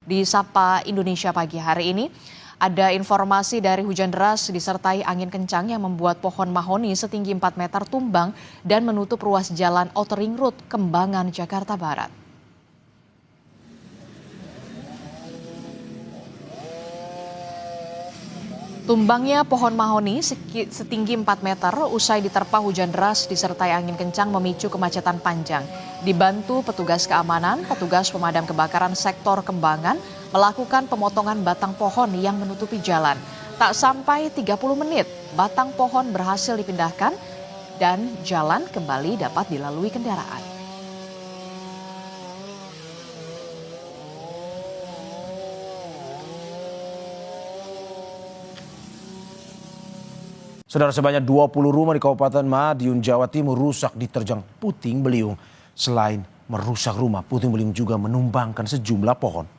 Di Sapa Indonesia pagi hari ini, ada informasi dari hujan deras disertai angin kencang yang membuat pohon mahoni setinggi 4 meter tumbang dan menutup ruas jalan Outer Ring Road, Kembangan, Jakarta Barat. Tumbangnya pohon mahoni setinggi 4 meter usai diterpa hujan deras disertai angin kencang memicu kemacetan panjang. Dibantu petugas keamanan, petugas pemadam kebakaran sektor Kembangan melakukan pemotongan batang pohon yang menutupi jalan. Tak sampai 30 menit, batang pohon berhasil dipindahkan dan jalan kembali dapat dilalui kendaraan. Saudara, sebanyak 20 rumah di Kabupaten Madiun, Jawa Timur rusak diterjang puting beliung. Selain merusak rumah, puting beliung juga menumbangkan sejumlah pohon.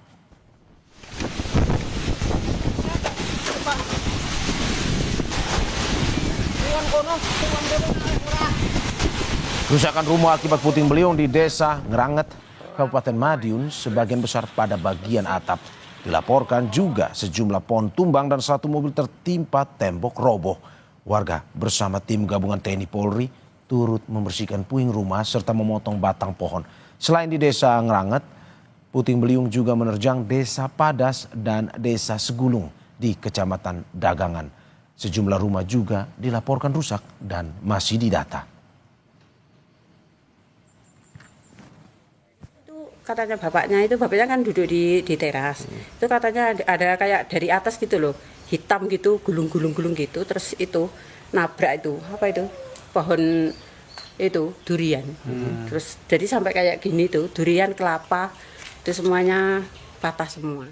Kerusakan rumah akibat puting beliung di Desa Ngranget, Kabupaten Madiun, sebagian besar pada bagian atap. Dilaporkan juga sejumlah pohon tumbang dan satu mobil tertimpa tembok roboh. Warga bersama tim gabungan TNI Polri turut membersihkan puing rumah serta memotong batang pohon. Selain di Desa Ngranget, puting beliung juga menerjang Desa Padas dan Desa Segulung di Kecamatan Dagangan. Sejumlah rumah juga dilaporkan rusak dan masih didata. Katanya bapaknya kan duduk di teras. Itu katanya ada kayak dari atas gitu loh, hitam gitu, gulung-gulung gitu, terus itu nabrak itu, apa itu, pohon itu, durian. Terus jadi sampai kayak gini tuh, durian, kelapa, itu semuanya patah semua.